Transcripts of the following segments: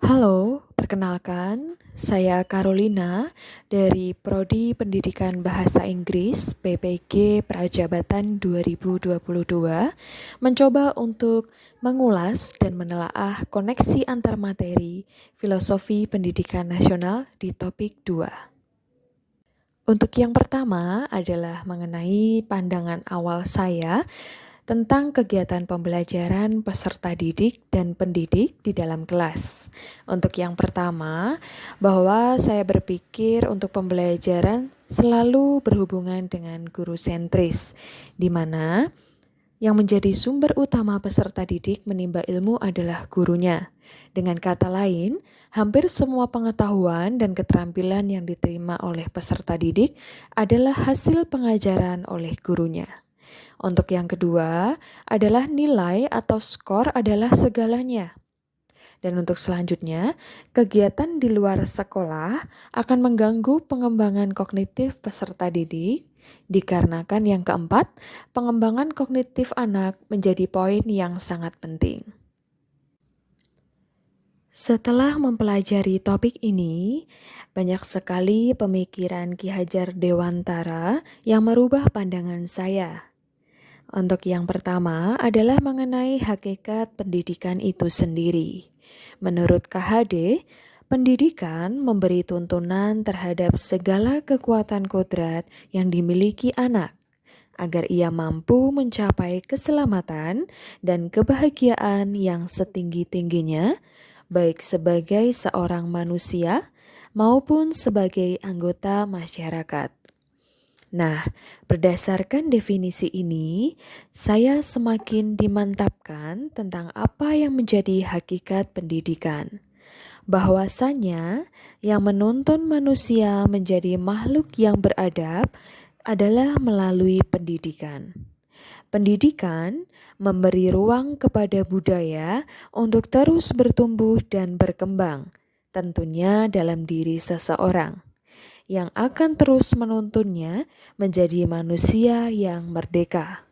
Halo, perkenalkan, saya Carolina dari Prodi Pendidikan Bahasa Inggris PPG Prajabatan 2022, mencoba untuk mengulas dan menelaah koneksi antar materi filosofi pendidikan nasional di topik 2. Untuk yang pertama adalah mengenai pandangan awal saya tentang kegiatan pembelajaran peserta didik dan pendidik di dalam kelas. Untuk yang pertama, bahwa saya berpikir untuk pembelajaran selalu berhubungan dengan guru sentris, di mana yang menjadi sumber utama peserta didik menimba ilmu adalah gurunya. Dengan kata lain, hampir semua pengetahuan dan keterampilan yang diterima oleh peserta didik adalah hasil pengajaran oleh gurunya. Untuk yang kedua adalah nilai atau skor adalah segalanya. Dan untuk selanjutnya, kegiatan di luar sekolah akan mengganggu pengembangan kognitif peserta didik, dikarenakan yang keempat, pengembangan kognitif anak menjadi poin yang sangat penting. Setelah mempelajari topik ini, banyak sekali pemikiran Ki Hajar Dewantara yang merubah pandangan saya. Untuk yang pertama adalah mengenai hakikat pendidikan itu sendiri. Menurut KHD, pendidikan memberi tuntunan terhadap segala kekuatan kodrat yang dimiliki anak, agar ia mampu mencapai keselamatan dan kebahagiaan yang setinggi-tingginya, baik sebagai seorang manusia maupun sebagai anggota masyarakat. Nah, berdasarkan definisi ini, saya semakin dimantapkan tentang apa yang menjadi hakikat pendidikan. Bahwasanya yang menuntun manusia menjadi makhluk yang beradab adalah melalui pendidikan. Pendidikan memberi ruang kepada budaya untuk terus bertumbuh dan berkembang, tentunya dalam diri seseorang yang akan terus menuntunnya menjadi manusia yang merdeka.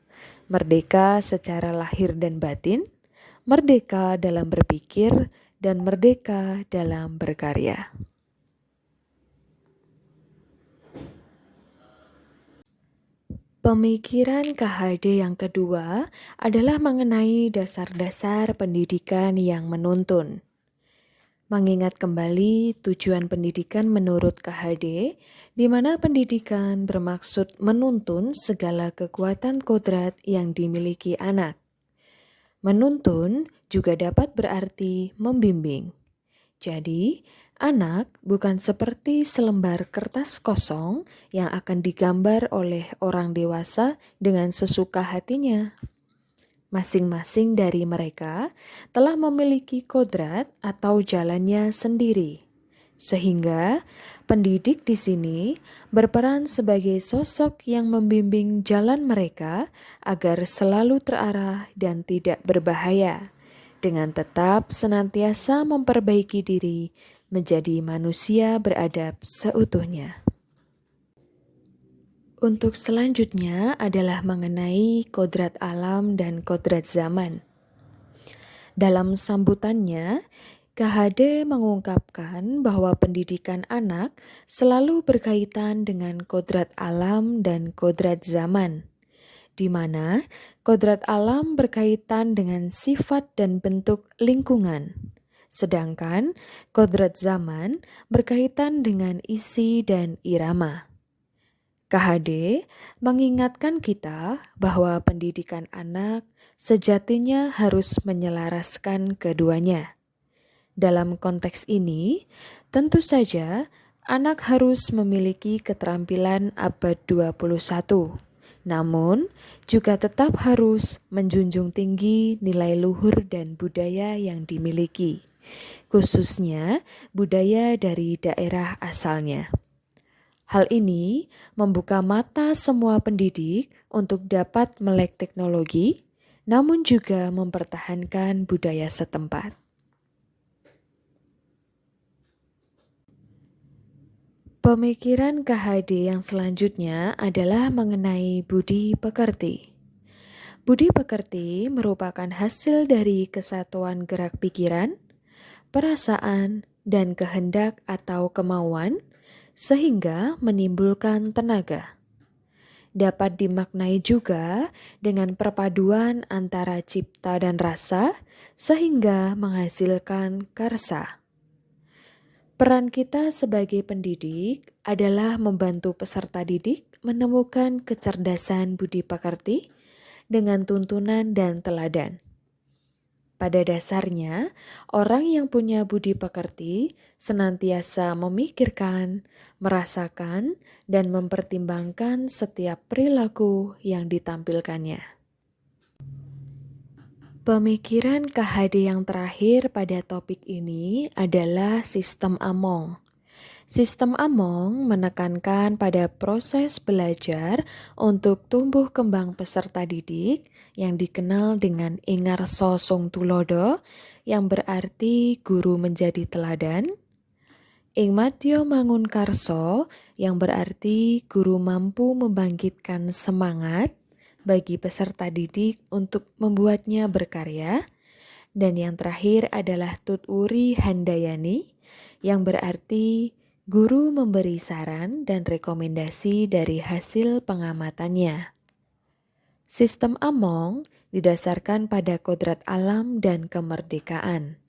Merdeka secara lahir dan batin, merdeka dalam berpikir, dan merdeka dalam berkarya. Pemikiran KHD yang kedua adalah mengenai dasar-dasar pendidikan yang menuntun. Mengingat kembali tujuan pendidikan menurut KHD, di mana pendidikan bermaksud menuntun segala kekuatan kodrat yang dimiliki anak. Menuntun juga dapat berarti membimbing. Jadi, anak bukan seperti selembar kertas kosong yang akan digambar oleh orang dewasa dengan sesuka hatinya. Masing-masing dari mereka telah memiliki kodrat atau jalannya sendiri. Sehingga pendidik di sini berperan sebagai sosok yang membimbing jalan mereka agar selalu terarah dan tidak berbahaya, dengan tetap senantiasa memperbaiki diri menjadi manusia beradab seutuhnya. Untuk selanjutnya adalah mengenai kodrat alam dan kodrat zaman. Dalam sambutannya, KHD mengungkapkan bahwa pendidikan anak selalu berkaitan dengan kodrat alam dan kodrat zaman, di mana kodrat alam berkaitan dengan sifat dan bentuk lingkungan, sedangkan kodrat zaman berkaitan dengan isi dan irama. KHD mengingatkan kita bahwa pendidikan anak sejatinya harus menyelaraskan keduanya. Dalam konteks ini, tentu saja anak harus memiliki keterampilan abad 21, namun juga tetap harus menjunjung tinggi nilai luhur dan budaya yang dimiliki, khususnya budaya dari daerah asalnya. Hal ini membuka mata semua pendidik untuk dapat melek teknologi, namun juga mempertahankan budaya setempat. Pemikiran KHD yang selanjutnya adalah mengenai budi pekerti. Budi pekerti merupakan hasil dari kesatuan gerak pikiran, perasaan, dan kehendak atau kemauan, sehingga menimbulkan tenaga. Dapat dimaknai juga dengan perpaduan antara cipta dan rasa, sehingga menghasilkan karsa. Peran kita sebagai pendidik adalah membantu peserta didik menemukan kecerdasan budi pekerti dengan tuntunan dan teladan. Pada dasarnya, orang yang punya budi pekerti senantiasa memikirkan, merasakan, dan mempertimbangkan setiap perilaku yang ditampilkannya. Pemikiran KHD yang terakhir pada topik ini adalah sistem Among. Sistem Among menekankan pada proses belajar untuk tumbuh kembang peserta didik yang dikenal dengan Ingarso Sung Tulodo, yang berarti guru menjadi teladan, Ingmatyo Mangun Karso, yang berarti guru mampu membangkitkan semangat bagi peserta didik untuk membuatnya berkarya, dan yang terakhir adalah Tuturi Handayani, yang berarti guru memberi saran dan rekomendasi dari hasil pengamatannya. Sistem Among didasarkan pada kodrat alam dan kemerdekaan.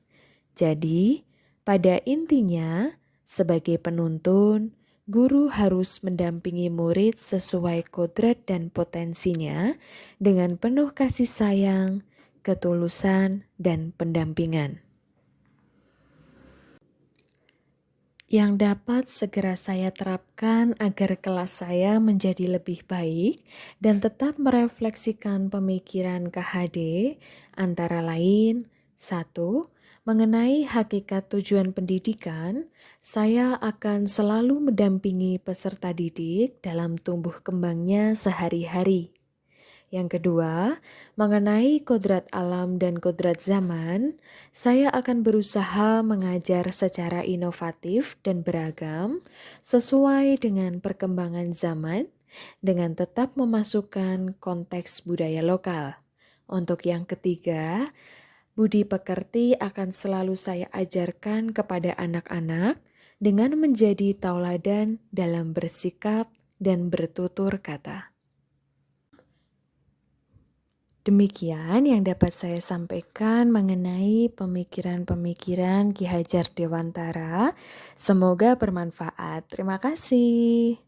Jadi, pada intinya, sebagai penuntun, guru harus mendampingi murid sesuai kodrat dan potensinya dengan penuh kasih sayang, ketulusan, dan pendampingan. Yang dapat segera saya terapkan agar kelas saya menjadi lebih baik dan tetap merefleksikan pemikiran KHD antara lain: 1. Mengenai hakikat tujuan pendidikan, saya akan selalu mendampingi peserta didik dalam tumbuh kembangnya sehari-hari. Yang kedua, mengenai kodrat alam dan kodrat zaman, saya akan berusaha mengajar secara inovatif dan beragam sesuai dengan perkembangan zaman dengan tetap memasukkan konteks budaya lokal. Untuk yang ketiga, budi pekerti akan selalu saya ajarkan kepada anak-anak dengan menjadi tauladan dalam bersikap dan bertutur kata. Demikian yang dapat saya sampaikan mengenai pemikiran-pemikiran Ki Hajar Dewantara. Semoga bermanfaat. Terima kasih.